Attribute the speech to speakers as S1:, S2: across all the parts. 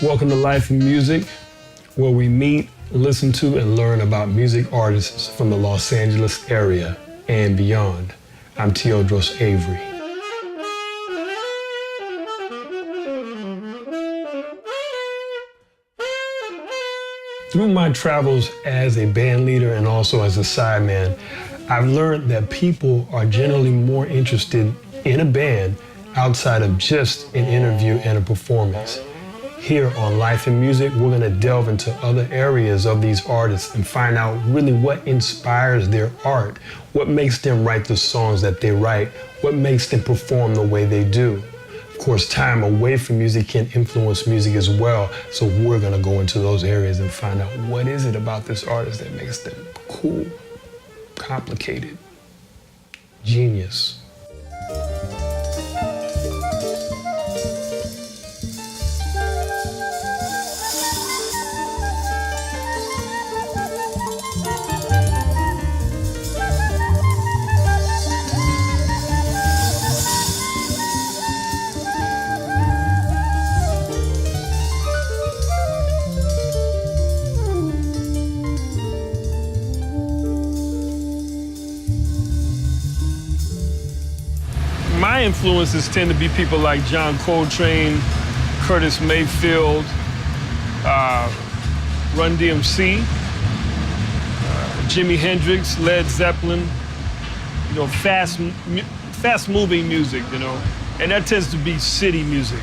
S1: Welcome to Life and Music, where we meet, listen to, and learn about music artists from the Los Angeles area and beyond. I'm Teodross Avery. Through my travels as a band leader and also as a sideman, I've learned that people are generally more interested in a band outside of just an interview and a performance. Here on Life and Music, we're going to delve into other areas of these artists and find out really what inspires their art, what makes them write the songs that they write, what makes them perform the way they do. Of course, time away from music can influence music as well, so we're going to go into those areas and find out what is it about this artist that makes them cool, complicated, genius. My influences tend to be people like John Coltrane, Curtis Mayfield, Run DMC, Jimi Hendrix, Led Zeppelin, you know, fast-moving music, you know, and that tends to be city music.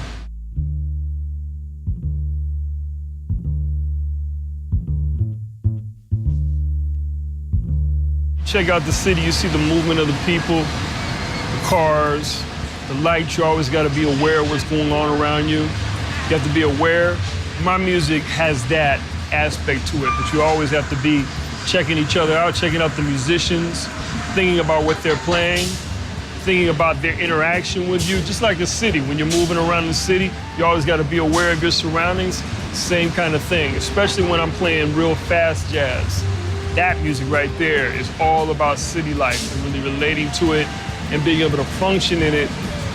S1: Check out the city, you see the movement of the people, the cars, the lights. You always got to be aware of what's going on around you. You have to be aware. My music has that aspect to it, that you always have to be checking each other out, checking out the musicians, thinking about what they're playing, thinking about their interaction with you. Just like a city, when you're moving around the city, you always got to be aware of your surroundings. Same kind of thing, especially when I'm playing real fast jazz. That music right there is all about city life and really relating to it and being able to function in it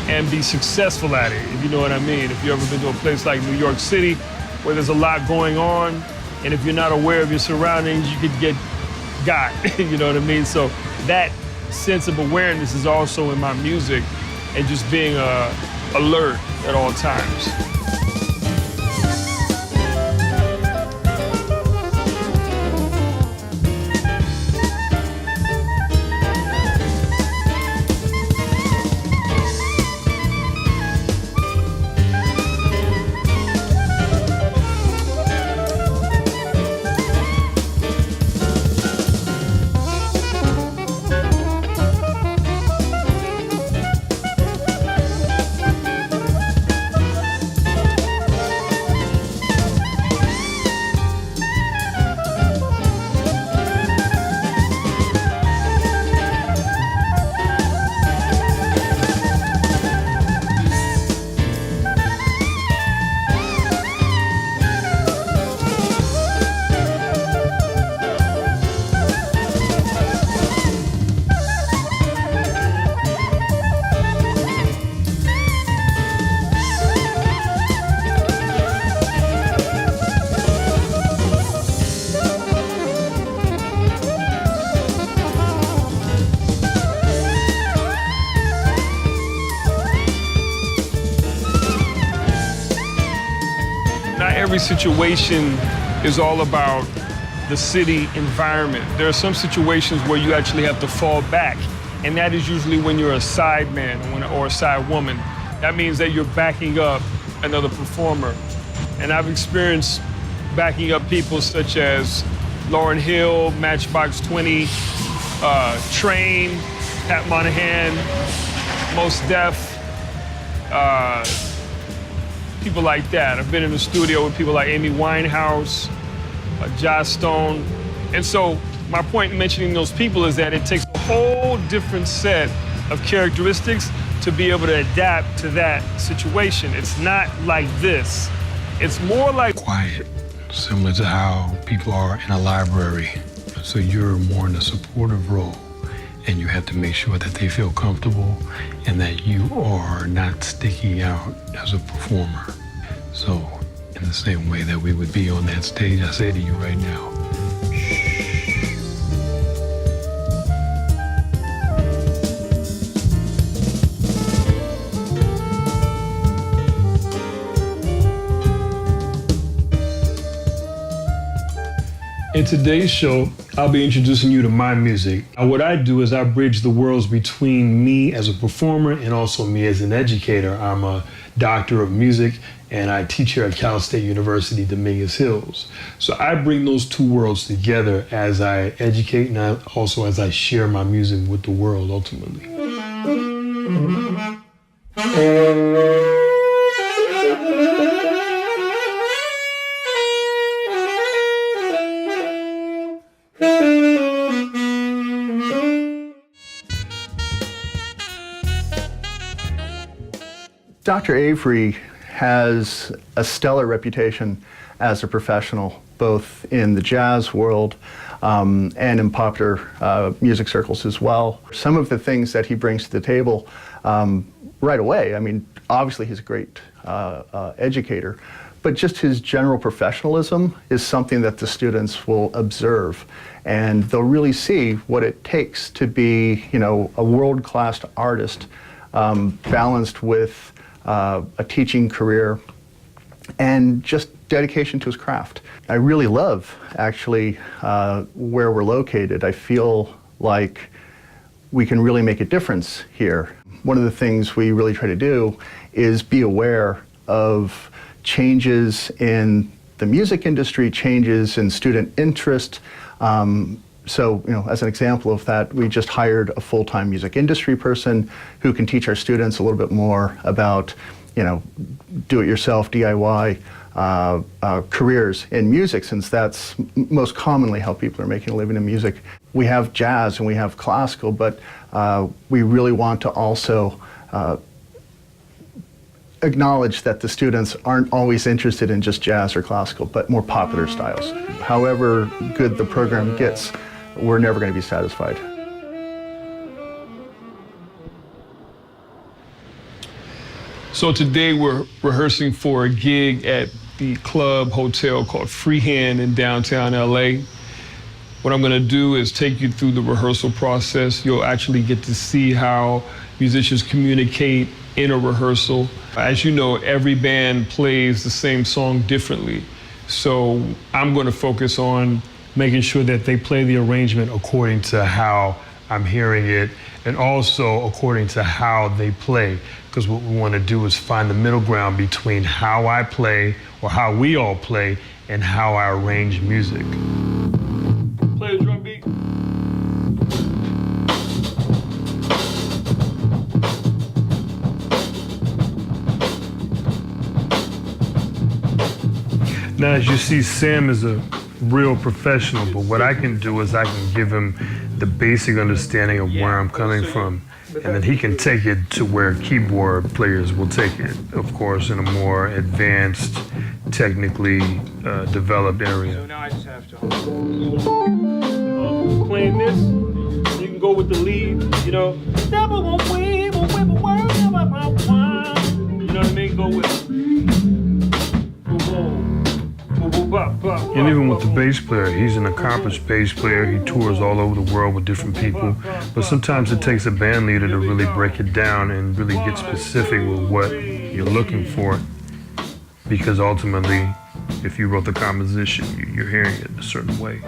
S1: and be successful at it, if you know what I mean. If you've ever been to a place like New York City where there's a lot going on, and if you're not aware of your surroundings, you could get got, you know what I mean? So that sense of awareness is also in my music and just being alert at all times. Every situation is all about the city environment. There are some situations where you actually have to fall back, and that is usually when you're a sideman or a side woman. That means that you're backing up another performer. And I've experienced backing up people such as Lauryn Hill, Matchbox 20, Train, Pat Monahan, Mos Def, people like that. I've been in the studio with people like Amy Winehouse, Joss Stone. And so my point in mentioning those people is that it takes a whole different set of characteristics to be able to adapt to that situation. It's not like this. It's more like quiet, similar to how people are in a library. So you're more in a supportive role, and you have to make sure that they feel comfortable and that you are not sticking out as a performer. So in the same way that we would be on that stage. I say to you right now, in today's show, I'll be introducing you to my music. What I do is I bridge the worlds between me as a performer and also me as an educator. I'm a doctor of music and I teach here at Cal State University, Dominguez Hills. So I bring those two worlds together as I educate and also as I share my music with the world ultimately.
S2: Dr. Avery has a stellar reputation as a professional, both in the jazz world and in popular music circles as well. Some of the things that he brings to the table right away, I mean, obviously he's a great educator, but just his general professionalism is something that the students will observe, and they'll really see what it takes to be, you know, a world-class artist balanced with a teaching career and just dedication to his craft. I really love, actually, where we're located. I feel like we can really make a difference here. One of the things we really try to do is be aware of changes in the music industry, changes in student interest. So, you know, as an example of that, we just hired a full-time music industry person who can teach our students a little bit more about, you know, do-it-yourself, DIY careers in music, since that's most commonly how people are making a living in music. We have jazz and we have classical, but we really want to also acknowledge that the students aren't always interested in just jazz or classical, but more popular styles. However good the program gets, we're never going to be satisfied.
S1: So today we're rehearsing for a gig at the club hotel called Freehand in downtown LA. What I'm gonna do is take you through the rehearsal process. You'll actually get to see how musicians communicate in a rehearsal. As you know, every band plays the same song differently. So I'm gonna focus on making sure that they play the arrangement according to how I'm hearing it, and also according to how they play. Because what we want to do is find the middle ground between how I play, or how we all play, and how I arrange music. Play the drum beat. Now, as you see, Sam is a real professional, but what I can do is I can give him the basic understanding of where I'm coming from, and then he can take it to where keyboard players will take it, of course, in a more advanced, technically developed area. So now I just have to playing this, you can go with the lead, you know. You know what I mean? Go with and even with the bass player, he's an accomplished bass player. He tours all over the world with different people. But sometimes it takes a band leader to really break it down and really get specific with what you're looking for. Because ultimately, if you wrote the composition, you're hearing it a certain way.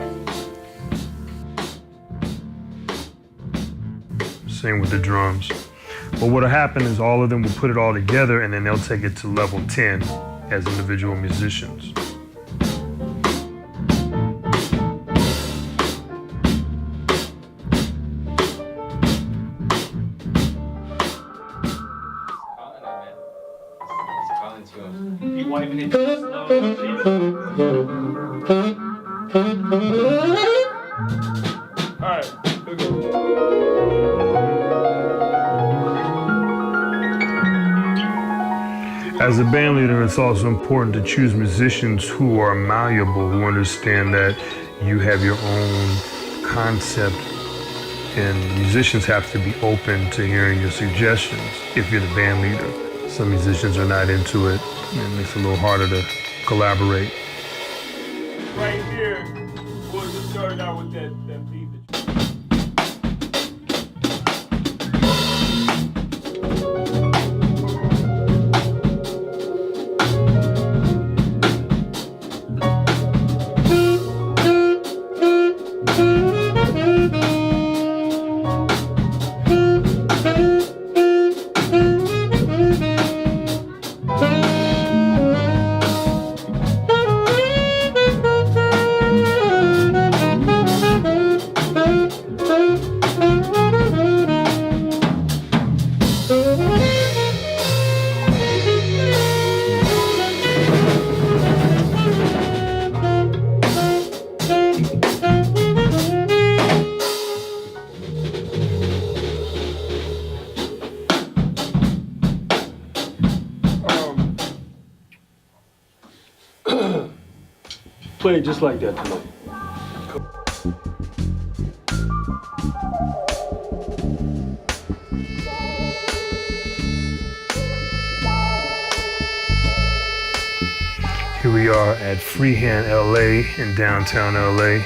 S1: Same with the drums. But what'll happen is all of them will put it all together and then they'll take it to level 10 as individual musicians. As a band leader, it's also important to choose musicians who are malleable, who understand that you have your own concept, and musicians have to be open to hearing your suggestions if you're the band leader. Some musicians are not into it, and it makes it a little harder to collaborate. Right here, we'll just start out with that beat. Play it just like that tonight. Here we are at Freehand LA in downtown LA,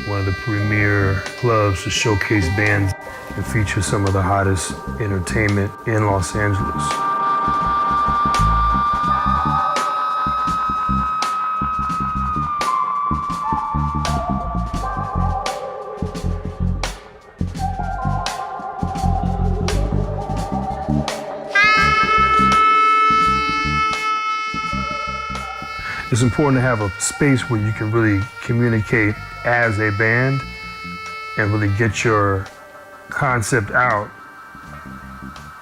S1: one of the premier clubs to showcase bands and feature some of the hottest entertainment in Los Angeles. It's important to have a space where you can really communicate as a band and really get your concept out.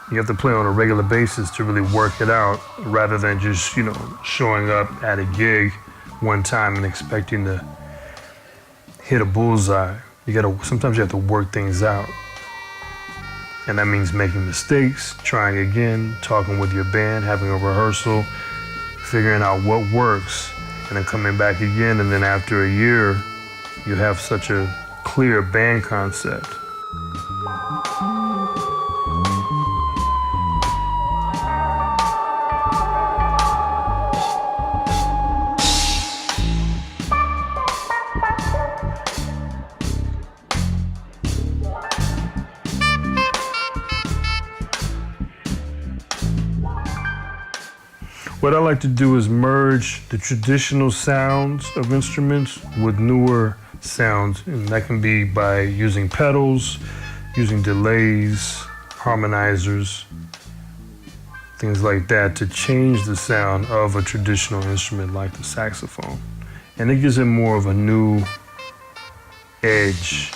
S1: You have to play on a regular basis to really work it out rather than just, showing up at a gig one time and expecting to hit a bullseye. Sometimes you have to work things out. And that means making mistakes, trying again, talking with your band, having a rehearsal, figuring out what works, and then coming back again, and then after a year, you have such a clear band concept. What I like to do is merge the traditional sounds of instruments with newer sounds, and that can be by using pedals, using delays, harmonizers, things like that to change the sound of a traditional instrument like the saxophone. And it gives it more of a new edge.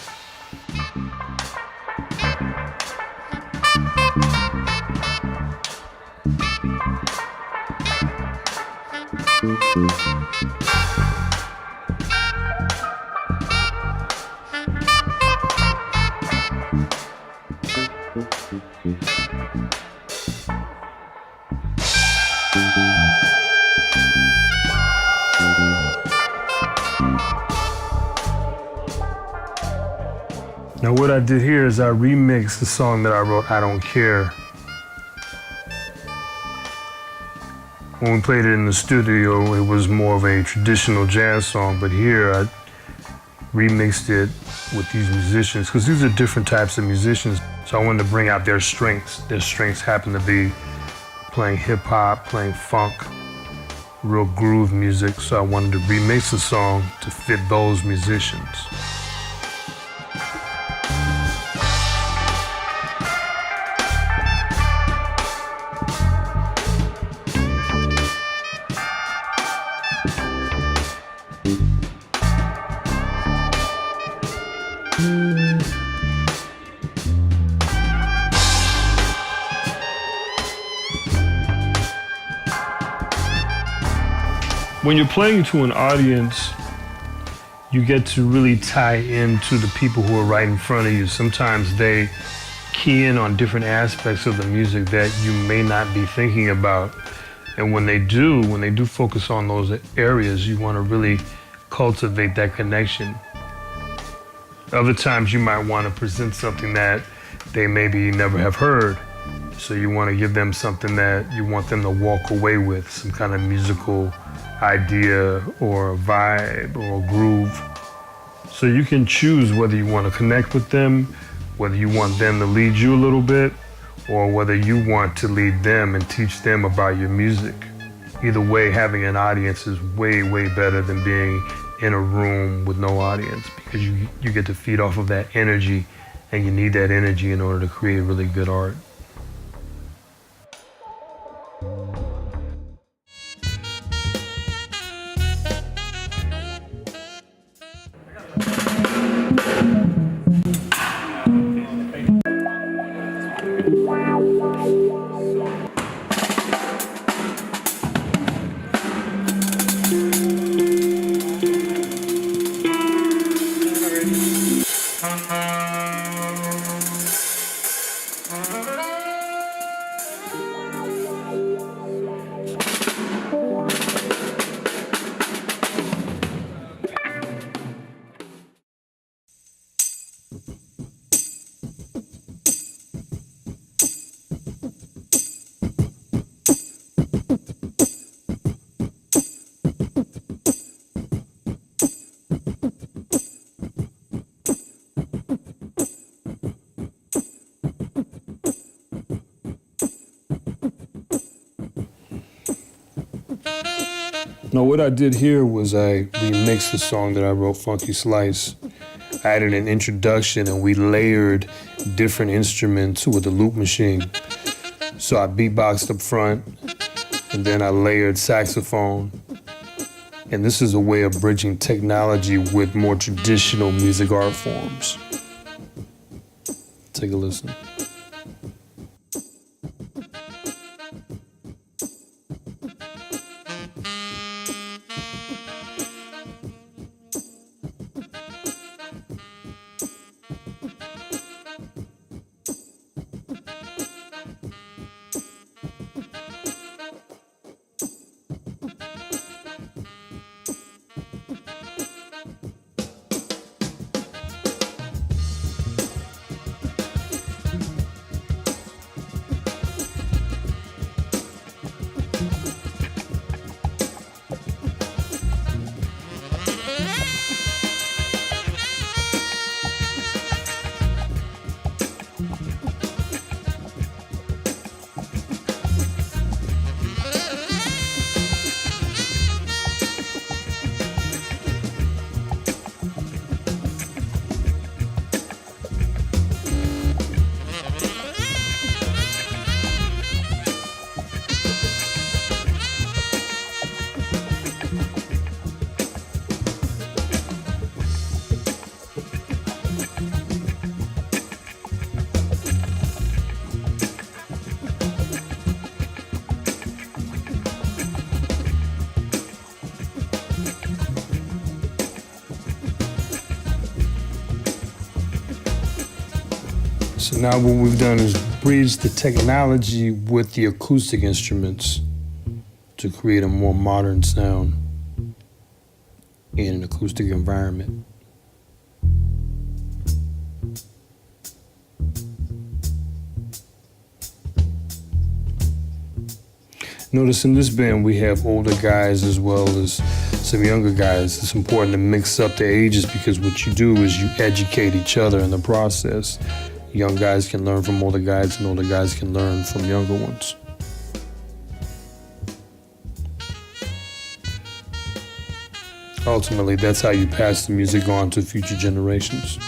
S1: Now what I did here is I remixed the song that I wrote, I Don't Care. When we played it in the studio, it was more of a traditional jazz song, but here I remixed it with these musicians, because these are different types of musicians. So I wanted to bring out their strengths. Their strengths happen to be playing hip hop, playing funk, real groove music. So I wanted to remix the song to fit those musicians. When you're playing to an audience, you get to really tie into the people who are right in front of you. Sometimes they key in on different aspects of the music that you may not be thinking about. And when they do focus on those areas, you want to really cultivate that connection. Other times you might want to present something that they maybe never have heard. So you want to give them something that you want them to walk away with, some kind of musical idea or a vibe or a groove. So you can choose whether you want to connect with them, whether you want them to lead you a little bit, or whether you want to lead them and teach them about your music. Either way, having an audience is way, way better than being in a room with no audience, because you get to feed off of that energy, and you need that energy in order to create really good art. No, what I did here was I remixed the song that I wrote, Funky Slice. I added an introduction and we layered different instruments with a loop machine. So I beatboxed up front and then I layered saxophone. And this is a way of bridging technology with more traditional music art forms. Take a listen. So now what we've done is bridge the technology with the acoustic instruments to create a more modern sound in an acoustic environment. Notice in this band we have older guys as well as some younger guys. It's important to mix up the ages because what you do is you educate each other in the process. Young guys can learn from older guys and older guys can learn from younger ones. Ultimately, that's how you pass the music on to future generations.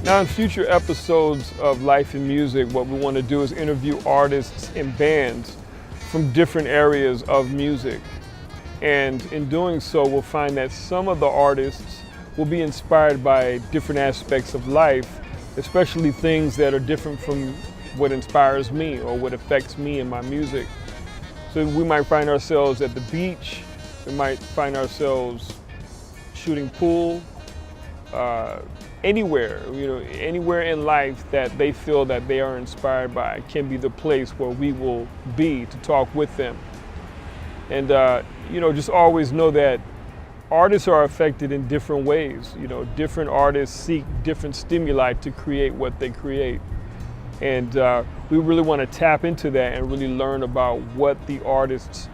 S1: Now in future episodes of Life and Music, what we want to do is interview artists and bands from different areas of music. And in doing so, we'll find that some of the artists will be inspired by different aspects of life, especially things that are different from what inspires me or what affects me in my music. So we might find ourselves at the beach, we might find ourselves shooting pool, anywhere, anywhere in life that they feel that they are inspired by can be the place where we will be to talk with them. And just always know that artists are affected in different ways. Different artists seek different stimuli to create what they create. And we really want to tap into that and really learn about what the artists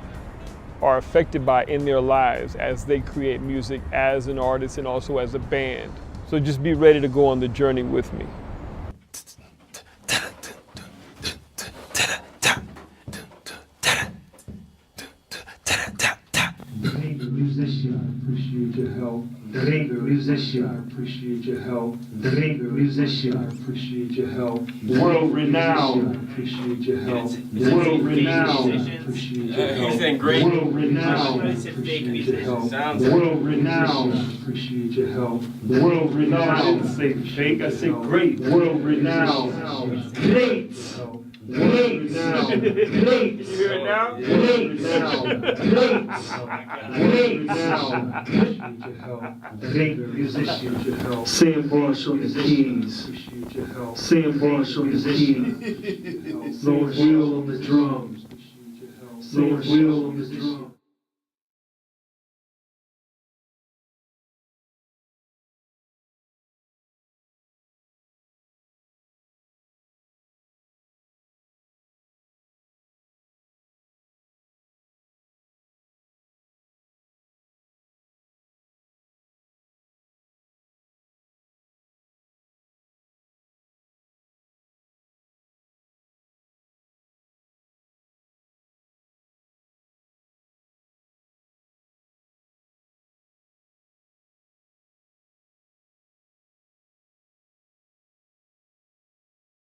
S1: are affected by in their lives as they create music as an artist and also as a band. So just be ready to go on the journey with me.
S3: Great musician, I appreciate your help. Great musician, I appreciate your help. Great musician, I appreciate your help.
S1: World renowned.
S3: I appreciate your help. World renowned, I appreciate your help.
S4: He's saying great.
S3: World renowned, I
S4: He said fake
S3: appreciate your help.
S4: musician. Sounds
S3: World renowned, I appreciate your help.
S1: World renowned. I didn't say fake, I said great. World renowned. Great. Great. Great. You hear it now?
S3: Great now. Great musician, your help. Sam Bosch on the keys. Sam Bosch on the keys. Lord Will on the drums. Lord Will on the drums.